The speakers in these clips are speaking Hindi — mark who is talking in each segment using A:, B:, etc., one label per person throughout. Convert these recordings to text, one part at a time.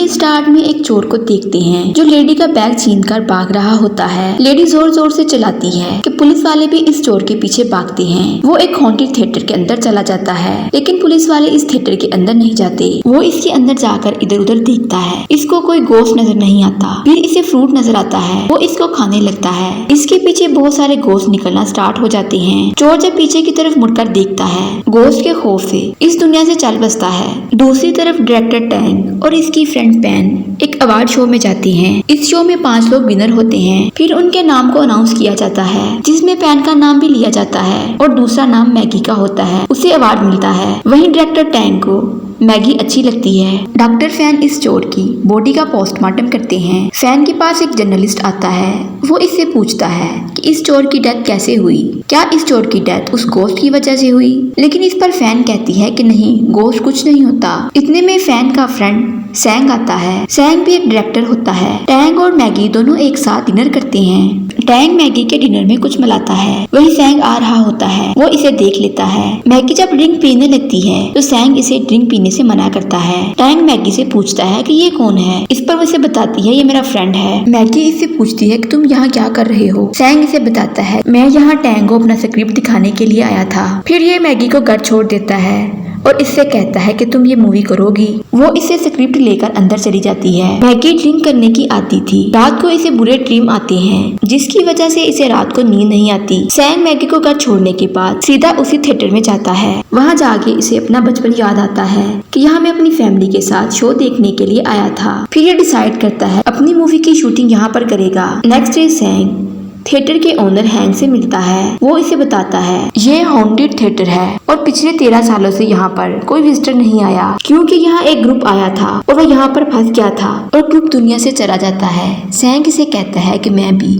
A: स्टार्ट में एक चोर को देखते हैं जो लेडी का बैग छीनकर भाग रहा होता है। लेडी जोर जोर से चिल्लाती है कि पुलिस वाले भी इस चोर के पीछे भागते हैं। वो एक हॉन्टेड थिएटर के अंदर चला जाता है, लेकिन पुलिस वाले इस थिएटर के अंदर नहीं जाते। वो इसके अंदर जाकर इधर उधर देखता है। इसको कोई गोश्त नजर नहीं आता। फिर इसे फ्रूट नजर आता है। वो इसको खाने लगता है। इसके पीछे बहुत सारे गोश्त निकलना स्टार्ट हो जाते हैं। चोर जब पीछे की तरफ मुड़कर देखता है, गोश्त के खौफ से इस दुनिया से चल बसता है। दूसरी तरफ डायरेक्टर टैंग और इसकी फ्रेंड पैन एक अवार्ड शो में जाती हैं। इस शो में 5 लोग विनर होते हैं। फिर उनके नाम को अनाउंस किया जाता है, जिसमें पैन का नाम भी लिया जाता है और दूसरा नाम मैगी का होता है। उसे अवार्ड मिलता है। वहीं डायरेक्टर टैंग को मैगी अच्छी लगती है। डॉक्टर फैन इस चोर की बॉडी का पोस्टमार्टम करते हैं। फैन के पास एक जर्नलिस्ट आता है। वो इससे पूछता है कि इस चोर की डेथ कैसे हुई, क्या इस चोर की डेथ उस गोश्त की वजह से हुई। लेकिन इस पर फैन कहती है कि नहीं, गोश्त कुछ नहीं होता। इतने में फैन का फ्रेंड सैंग आता है। सैंग भी एक डायरेक्टर होता है। टैंग और मैगी दोनों एक साथ डिनर करते हैं। टैंग मैगी के डिनर में कुछ मिलाता है। वही सैंग आ रहा होता है। वो इसे देख लेता है। मैगी जब ड्रिंक पीने लगती है तो सैंग इसे ड्रिंक पीने से मना करता है। टैंग मैगी से पूछता है कि ये कौन है। इस पर वो इसे बताती है ये मेरा फ्रेंड है। मैगी इससे पूछती है कि तुम यहाँ क्या कर रहे हो। सैंग इसे बताता है मैं यहाँ टैंग को अपना स्क्रिप्ट दिखाने के लिए आया था। फिर ये मैगी को घर छोड़ देता है और इससे कहता है कि तुम ये मूवी करोगी। वो इसे स्क्रिप्ट लेकर अंदर चली जाती है। मैगी ड्रिंक करने की आदी थी। रात को इसे बुरे ड्रीम आते हैं, जिसकी वजह से इसे रात को नींद नहीं आती। सैंग मैगी को घर छोड़ने के बाद सीधा उसी थिएटर में जाता है। वहाँ जाके इसे अपना बचपन याद आता है कि यहाँ मैं अपनी फैमिली के साथ शो देखने के लिए आया था। फिर ये डिसाइड करता है अपनी मूवी की शूटिंग यहाँ पर करेगा। नेक्स्ट डे सैंग थिएटर के ओनर हैंग से मिलता है। वो इसे बताता है ये हॉन्टेड थिएटर है और पिछले 13 सालों से यहाँ पर कोई विजिटर नहीं आया, क्योंकि यहाँ एक ग्रुप आया था और वो यहाँ पर फंस गया था और ग्रुप दुनिया से चला जाता है। सैंग इसे कहता है कि मैं भी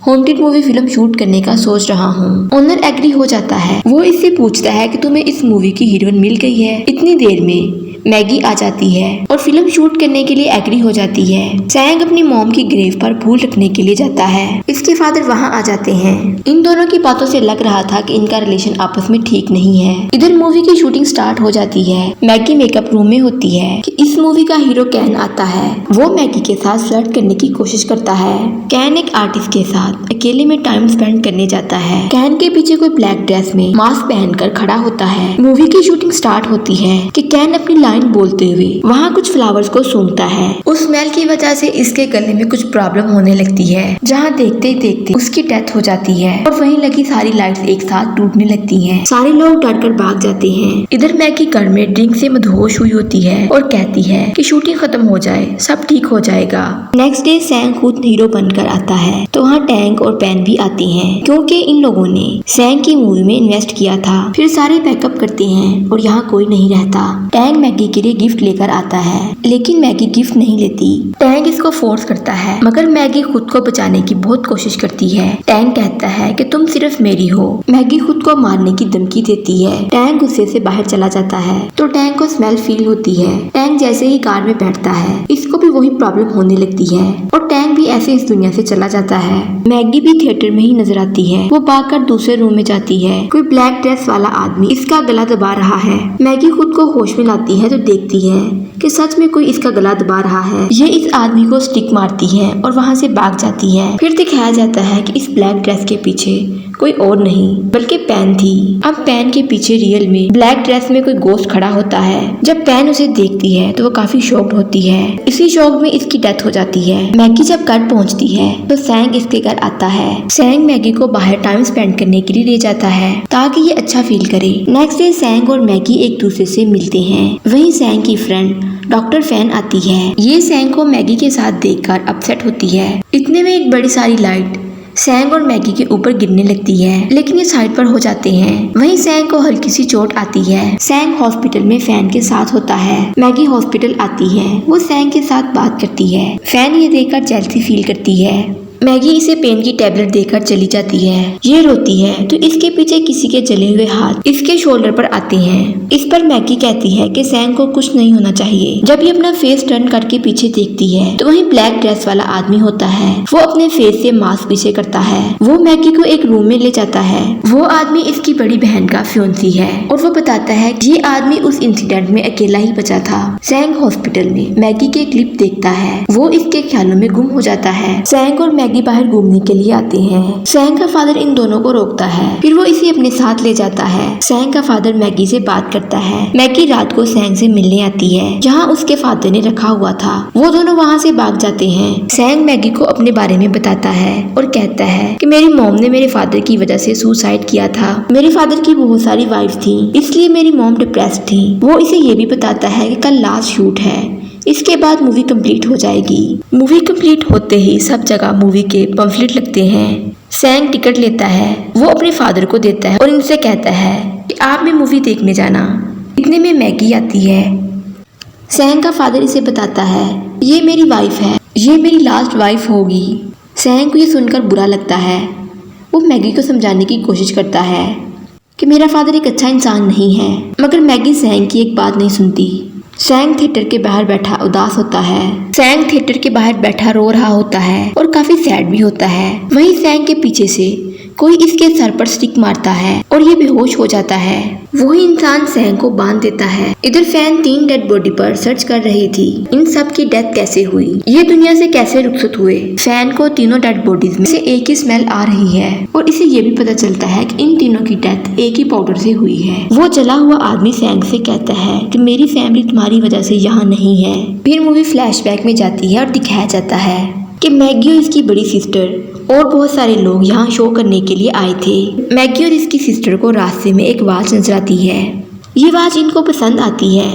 A: हॉन्टेड मूवी फिल्म शूट करने का सोच रहा हूँ। ओनर एग्री हो जाता है। वो इससे पूछता है कि तुम्हें इस मूवी की हीरोइन मिल गई है। इतनी देर में मैगी आ जाती है और फिल्म शूट करने के लिए एग्री हो जाती है। सैंग अपनी मॉम की ग्रेव पर फूल रखने के लिए जाता है। इसके फादर वहाँ आ जाते हैं। इन दोनों की बातों से लग रहा था कि इनका रिलेशन आपस में ठीक नहीं है। इधर मूवी की शूटिंग स्टार्ट हो जाती है। मैगी मेकअप रूम में होती है कि इस मूवी का हीरो कैन आता है। वो मैगी के साथ फ्लर्ट करने की कोशिश करता है। कैन एक आर्टिस्ट के साथ अकेले में टाइम स्पेंड करने जाता है। कैन के पीछे कोई ब्लैक ड्रेस में मास्क पहनकर खड़ा होता है। मूवी की शूटिंग स्टार्ट होती है कि कैन अपनी लाइन बोलते हुए वहाँ कुछ फ्लावर्स को सूंघता है। उस स्मेल की वजह से इसके गले में कुछ प्रॉब्लम होने लगती है, जहाँ देखते ही देखते उसकी डेथ हो जाती है और वहीं लगी सारी लाइट्स एक साथ टूटने लगती हैं। सारे लोग डरकर भाग जाते हैं। इधर मैगी घर में ड्रिंक से मदहोश हुई होती है और कहती है कि शूटिंग खत्म हो जाए, सब ठीक हो जाएगा। नेक्स्ट डे सैंग खुद हीरो बनकर आता है तो वहाँ टैंग और पैन भी आती हैं, क्योंकि इन लोगों ने सैंग की मूवी में इन्वेस्ट किया था। फिर सारे पैकअप करते हैं और यहाँ कोई नहीं रहता। टैंग मैगी के लिए गिफ्ट लेकर आता है, लेकिन मैगी गिफ्ट नहीं लेती। टैंग इसको फोर्स करता है, मगर मैगी खुद को बचाने की बहुत कोशिश करती है। टैंग कहता है कि तुम सिर्फ मेरी हो। मैगी खुद को मारने की धमकी देती है। टैंग गुस्से से बाहर चला जाता है तो टैंग को स्मेल फील होती है। टैंग जैसे ही कार में बैठता है इसको भी वही प्रॉब्लम होने लगती है और टैंग भी ऐसे इस दुनिया से चला जाता है। मैगी भी थिएटर में ही नजर आती है। वो भागकर दूसरे रूम में जाती है। कोई ब्लैक ड्रेस वाला आदमी इसका गला दबा रहा है। मैगी खुद को होश में लाती है तो देखती है कि सच में कोई इसका गला दबा रहा है। ये इस आदमी को स्टिक मारती है और वहाँ से भाग जाती है। फिर दिखाया जाता है कि इस ब्लैक ड्रेस के पीछे कोई और नहीं बल्कि पैन थी। अब पैन के पीछे रियल में ब्लैक ड्रेस में कोई गोश्त खड़ा होता है। जब पैन उसे देखती है तो वो काफी शॉक्ड होती है। इसी शॉक में इसकी डेथ हो जाती है। मैगी जब घर पहुंचती है तो सैंग इसके घर आता है। सैंग मैगी को बाहर टाइम स्पेंड करने के लिए ले जाता है ताकि ये अच्छा फील करे। नेक्स्ट डे सैंग और मैगी एक दूसरे से मिलते हैं। वहीं सैंग की फ्रेंड डॉक्टर फैन आती है। ये सैंग को मैगी के साथ देखकर अपसेट होती है। इतने में एक बड़ी सारी लाइट सैंग और मैगी के ऊपर गिरने लगती है, लेकिन ये साइड पर हो जाते हैं। वहीं सैंग को हल्की सी चोट आती है। सैंग हॉस्पिटल में फैन के साथ होता है। मैगी हॉस्पिटल आती है। वो सैंग के साथ बात करती है। फैन ये देखकर जेलसी फील करती है मैगी इसे पेन की टैबलेट देकर चली जाती है। ये रोती है तो इसके पीछे किसी के जले हुए हाथ इसके शोल्डर पर आते हैं। इस पर मैगी कहती है कि सैंग को कुछ नहीं होना चाहिए। जब ये अपना फेस टर्न करके पीछे देखती है तो वहीं ब्लैक ड्रेस वाला आदमी होता है। वो अपने फेस से मास्क पीछे करता है। वो मैगी को एक रूम में ले जाता है। वो आदमी इसकी बड़ी बहन का फियांसी है और वो बताता है कि ये आदमी उस इंसिडेंट में अकेला ही बचा था। सैंग हॉस्पिटल में मैगी के क्लिप देखता है। वो इसके ख्यालों में गुम हो जाता है। सैंग और मैगी बाहर घूमने के लिए आते हैं। सैंग का फादर इन दोनों को रोकता है, फिर वो इसे अपने साथ ले जाता है। सैंग का फादर मैगी से बात करता है। मैगी रात को सैंग से मिलने आती है जहाँ उसके फादर ने रखा हुआ था। वो दोनों वहाँ से भाग जाते हैं। सैंग मैगी को अपने बारे में बताता है और कहता है कि मेरी मॉम ने मेरे फादर की वजह से सुसाइड किया था। मेरे फादर की बहुत सारी वाइफ थी, इसलिए मेरी मॉम डिप्रेस्ड थी। वो इसे ये भी बताता है कि कल लास्ट शूट है, इसके बाद मूवी कंप्लीट हो जाएगी। मूवी कंप्लीट होते ही सब जगह मूवी के पम्फलेट लगते हैं। सैंग टिकट लेता है। वो अपने फादर को देता है और इनसे कहता है कि आप भी मूवी देखने जाना। इतने में मैगी आती है। सैंग का फादर इसे बताता है ये मेरी वाइफ है, ये मेरी लास्ट वाइफ होगी। सैंग को ये सुनकर बुरा लगता है। वो मैगी को समझाने की कोशिश करता है कि मेरा फादर एक अच्छा इंसान नहीं है, मगर मैगी सैंग की एक बात नहीं सुनती। सैंग थिएटर के बाहर बैठा उदास होता है। सैंग थिएटर के बाहर बैठा रो रहा होता है और काफी सैड भी होता है। वहीं सैंग के पीछे से कोई इसके सर पर स्टिक मारता है और ये बेहोश हो जाता है। वही इंसान सैंग को बांध देता है। इधर फैन 3 डेड बॉडी पर सर्च कर रही थी। इन सब की डेथ कैसे हुई, ये दुनिया से कैसे रुखसत हुए। फैन को तीनों डेड बॉडीज में से एक ही स्मेल आ रही है और इसे ये भी पता चलता है कि इन तीनों की डेथ एक ही पाउडर से हुई है। वो जला हुआ आदमी सैंग से कहता है कि मेरी फैमिली तुम्हारी वजह से यहाँ नहीं है। फिर मूवी फ्लैशबैक में जाती है और दिखाया जाता है कि मैगी और इसकी बड़ी सिस्टर और बहुत सारे लोग यहाँ शो करने के लिए आए थे। मैगी और इसकी सिस्टर को रास्ते में एक वॉच नजर आती है। ये वॉच इनको पसंद आती है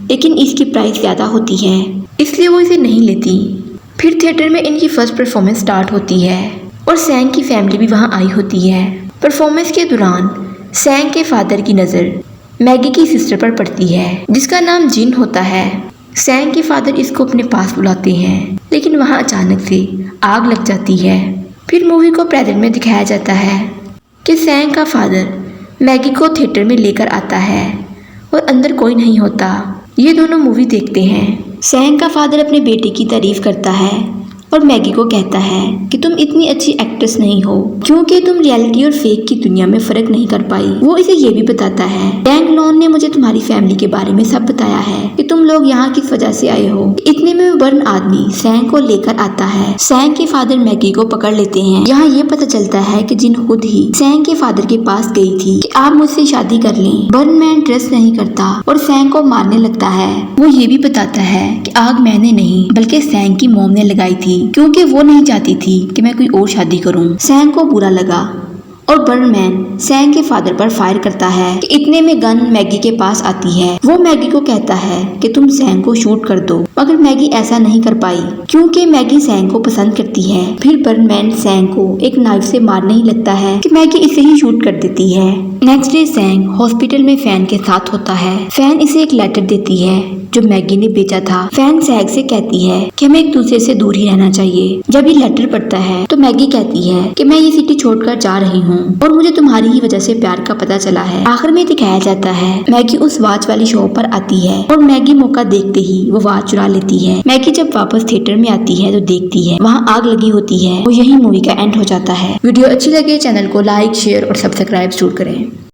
A: लेकिन इसकी प्राइस ज़्यादा होती है, इसलिए वो इसे नहीं लेती। फिर थिएटर में इनकी फर्स्ट परफॉर्मेंस स्टार्ट होती है और सैंग की फैमिली भी वहाँ आई होती है। परफॉर्मेंस के दौरान सैंग के फादर की नज़र मैगी की सिस्टर पर पड़ती है जिसका नाम जिन होता है। सैंग के फादर इसको अपने पास बुलाते हैं लेकिन वहाँ अचानक से आग लग जाती है। फिर मूवी को प्रेजेंट में दिखाया जाता है कि सैंग का फादर मैगी को थिएटर में लेकर आता है और अंदर कोई नहीं होता। ये दोनों मूवी देखते हैं। सैंग का फादर अपने बेटे की तारीफ करता है और मैगी को कहता है कि तुम इतनी अच्छी एक्ट्रेस नहीं हो क्योंकि तुम रियलिटी और फेक की दुनिया में फर्क नहीं कर पाई। वो इसे ये भी बताता है डैंग लॉन ने मुझे तुम्हारी फैमिली के बारे में सब बताया है कि तुम लोग यहाँ किस वजह से आए हो। इतने में वो बर्न आदमी सैंग को लेकर आता है। सैंग के फादर मैगी को पकड़ लेते हैं। यहाँ ये पता चलता है कि जिन खुद ही सैंग के फादर के पास गई थी कि आप मुझसे शादी कर लें। बर्न मैन ट्रस्ट नहीं करता और सैंग को मारने लगता है। वो ये भी बताता है कि आग मैंने नहीं बल्कि सैंग की मॉम ने लगाई थी क्योंकि वो नहीं चाहती थी कि मैं कोई और शादी करूं। सैंग को बुरा लगा और बर्नमैन सैंग के फादर पर फायर करता है कि इतने में गन मैगी के पास आती है। वो मैगी को कहता है कि तुम सैंग को शूट कर दो, मगर मैगी ऐसा नहीं कर पाई क्योंकि मैगी सैंग को पसंद करती है। फिर बर्नमैन सैंग को एक नाइफ से मारने ही लगता है कि मैगी इसे ही शूट कर देती है। नेक्स्ट डे सैंग हॉस्पिटल में फैन के साथ होता है। फैन इसे एक लेटर देती है जो मैगी ने बेचा था। फैन सैंग से कहती है कि हमें एक दूसरे से दूर ही रहना चाहिए। जब ये लेटर पढ़ता है तो मैगी कहती है कि मैं ये सिटी छोड़कर जा रही हूँ और मुझे तुम्हारी ही वजह से प्यार का पता चला है। आखिर में दिखाया जाता है मैगी उस वॉच वाली शॉप पर आती है और मैगी मौका देखते ही वो वॉच चुरा लेती है। मैगी जब वापस थिएटर में आती है तो देखती है वहाँ आग लगी होती है और यही मूवी का एंड हो जाता है। वीडियो अच्छी लगे चैनल को लाइक शेयर और सब्सक्राइब जरूर करें।